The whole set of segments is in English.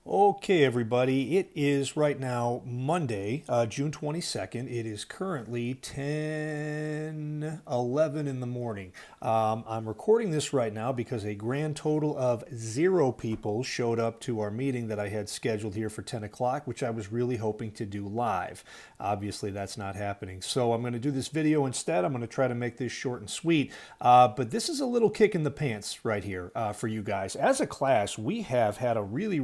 Okay, everybody, it is right now Monday, June 22nd. It is currently 10:11 in the morning. I'm recording this right now because a grand total of 0 people showed up to our meeting that I had scheduled here for 10 o'clock, which I was really hoping to do live. Obviously, that's not happening. So I'm going to do this video instead. I'm going to try to make this short and sweet. But this is a little kick in the pants right here for you guys. As a class, we have had a really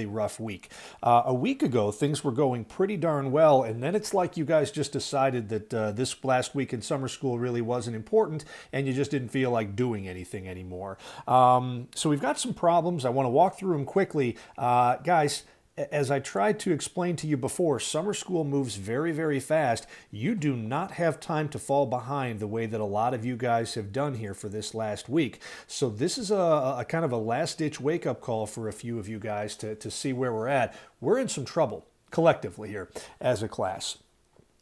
rough week. A week ago, things were going pretty darn well, and then it's like you guys just decided that this last week in summer school really wasn't important, and you just didn't feel like doing anything anymore. So we've got some problems. I want to walk through them quickly. Guys, as I tried to explain to you before, summer school moves very fast. You do not have time to fall behind the way that a lot of you guys have done here for this last week. So this is a kind of a last-ditch wake-up call for a few of you guys to see where we're at. We're in some trouble collectively here as a class.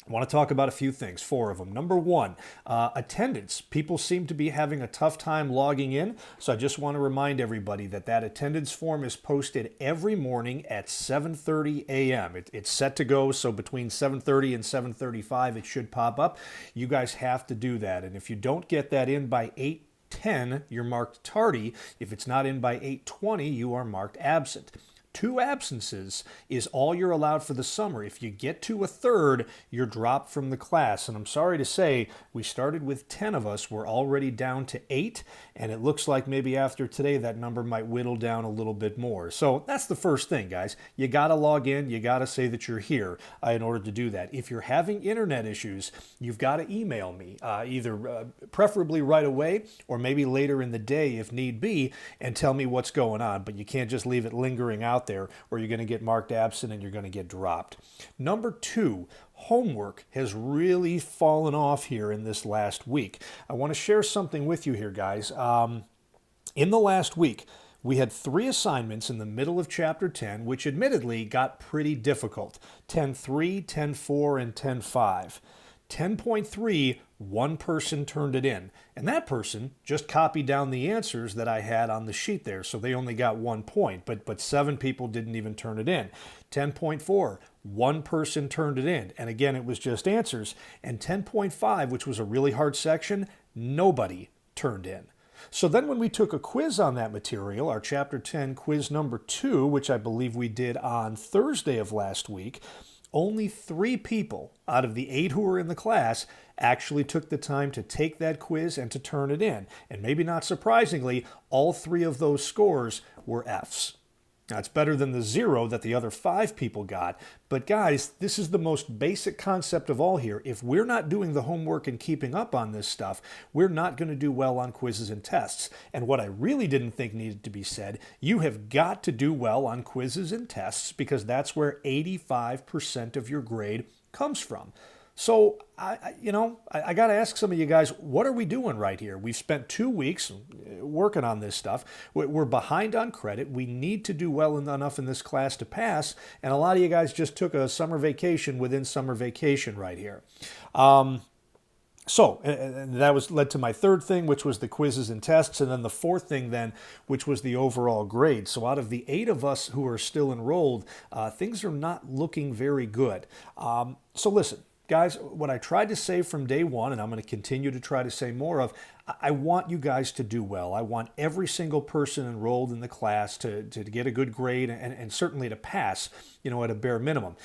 I want to talk about a few things, 4 of them. Number 1, attendance. People seem to be having a tough time logging in, so I just want to remind everybody that attendance form is posted every morning at 7:30 a.m. It's set to go, so between 7:30 and 7:35 it should pop up. You guys have to do that, and if you don't get that in by 8:10, you're marked tardy. If it's not in by 8:20, you are marked absent. 2 absences is all you're allowed for the summer. If you get to a third, you're dropped from the class. And I'm sorry to say, we started with 10 of us. We're already down to 8, and it looks like maybe after today that number might whittle down a little bit more. So that's the first thing, guys. You got to log in. You got to say that you're here in order to do that. If you're having internet issues, you've got to email me, either preferably right away or maybe later in the day if need be, and tell me what's going on. But you can't just leave it lingering out there, or you're going to get marked absent and you're going to get dropped. Number 2, homework has really fallen off here in this last week. I want to share something with you here, guys. In the last week, we had 3 assignments in the middle of Chapter 10, which admittedly got pretty difficult. 10.3, 10.4, and 10.5. 10.3, one person turned it in, and that person just copied down the answers that I had on the sheet there, so they only got 1 point, but 7 people didn't even turn it in. 10.4, one person turned it in, and again, it was just answers. And 10.5, which was a really hard section, nobody turned in. So then when we took a quiz on that material, our Chapter 10 quiz number 2, which I believe we did on Thursday of last week, only 3 people out of the 8 who were in the class actually took the time to take that quiz and to turn it in. And maybe not surprisingly, all 3 of those scores were Fs. Now, it's better than the 0 that the other 5 people got. But guys, this is the most basic concept of all here. If we're not doing the homework and keeping up on this stuff, we're not going to do well on quizzes and tests. And what I really didn't think needed to be said, you have got to do well on quizzes and tests because that's where 85% of your grade comes from. So, I got to ask some of you guys, what are we doing right here? We've spent 2 weeks working on this stuff. We're behind on credit. We need to do well enough in this class to pass. And a lot of you guys just took a summer vacation within summer vacation right here. So that led to my 3rd thing, which was the quizzes and tests, and then the 4th thing then, which was the overall grade. So out of the 8 of us who are still enrolled, things are not looking very good. So listen. Guys, what I tried to say from day one, and I'm going to continue to try to say more of, I want you guys to do well. I want every single person enrolled in the class to get a good grade and certainly to pass, at a bare minimum.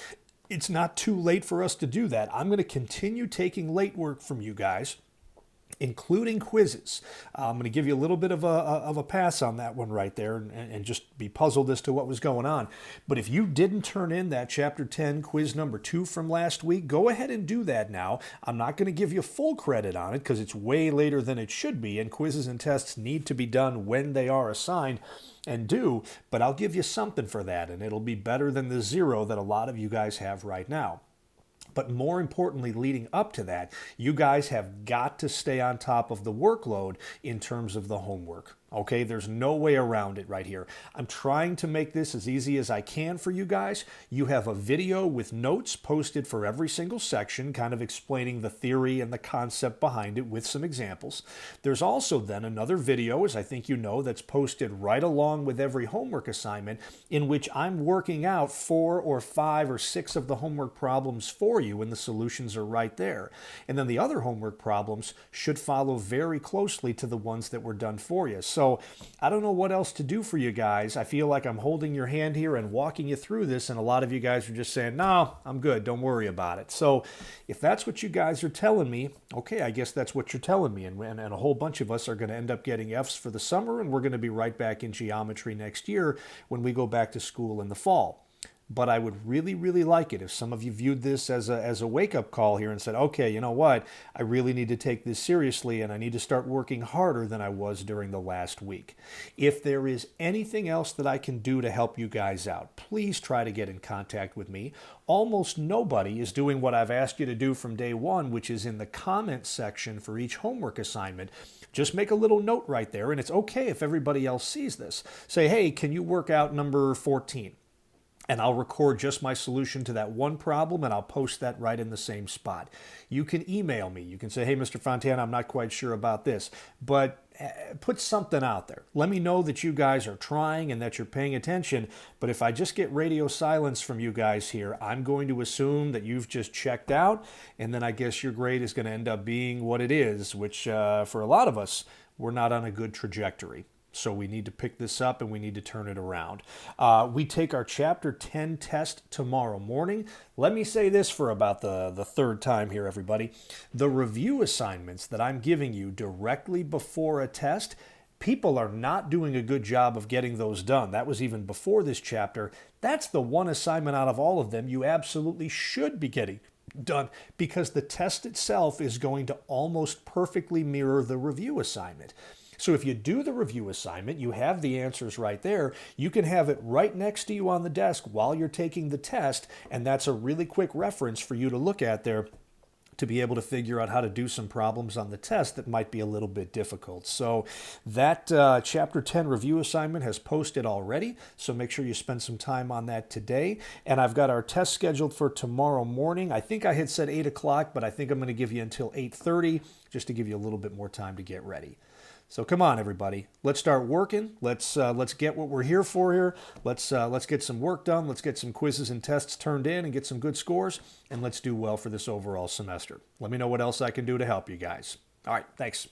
It's not too late for us to do that. I'm going to continue taking late work from you guys, including quizzes. I'm going to give you a little bit of a pass on that one right there and just be puzzled as to what was going on. But if you didn't turn in that Chapter 10 quiz number 2 from last week, go ahead and do that now. I'm not going to give you full credit on it because it's way later than it should be, and quizzes and tests need to be done when they are assigned and due, but I'll give you something for that, and it'll be better than the 0 that a lot of you guys have right now. But more importantly, leading up to that, you guys have got to stay on top of the workload in terms of the homework. Okay, there's no way around it right here. I'm trying to make this as easy as I can for you guys. You have a video with notes posted for every single section, kind of explaining the theory and the concept behind it with some examples. There's also then another video, as I think you know, that's posted right along with every homework assignment, in which I'm working out 4 or 5 or 6 of the homework problems for you, and the solutions are right there. And then the other homework problems should follow very closely to the ones that were done for you. So I don't know what else to do for you guys. I feel like I'm holding your hand here and walking you through this, and a lot of you guys are just saying, no, I'm good, don't worry about it. So if that's what you guys are telling me, okay, I guess that's what you're telling me. And a whole bunch of us are going to end up getting Fs for the summer, and we're going to be right back in geometry next year when we go back to school in the fall. But I would really, really like it if some of you viewed this as a wake-up call here and said, okay, you know what? I really need to take this seriously, and I need to start working harder than I was during the last week. If there is anything else that I can do to help you guys out, please try to get in contact with me. Almost nobody is doing what I've asked you to do from day one, which is in the comment section for each homework assignment. Just make a little note right there, and it's okay if everybody else sees this. Say, hey, can you work out number 14? And I'll record just my solution to that one problem, and I'll post that right in the same spot. You can email me. You can say, hey, Mr. Fontana, I'm not quite sure about this, but put something out there. Let me know that you guys are trying and that you're paying attention. But if I just get radio silence from you guys here, I'm going to assume that you've just checked out, and then I guess your grade is going to end up being what it is, which for a lot of us, we're not on a good trajectory. So we need to pick this up and we need to turn it around. We take our Chapter 10 test tomorrow morning. Let me say this for about the third time here, everybody. The review assignments that I'm giving you directly before a test, people are not doing a good job of getting those done. That was even before this chapter. That's the one assignment out of all of them you absolutely should be getting done, because the test itself is going to almost perfectly mirror the review assignment. So if you do the review assignment, you have the answers right there. You can have it right next to you on the desk while you're taking the test, and that's a really quick reference for you to look at there to be able to figure out how to do some problems on the test that might be a little bit difficult. So that Chapter 10 review assignment has posted already, so make sure you spend some time on that today. And I've got our test scheduled for tomorrow morning. I think I had said 8 o'clock, but I think I'm going to give you until 8:30 just to give you a little bit more time to get ready. So come on, everybody. Let's start working. Let's get what we're here for here. Let's get some work done. Let's get some quizzes and tests turned in and get some good scores. And let's do well for this overall semester. Let me know what else I can do to help you guys. All right, thanks.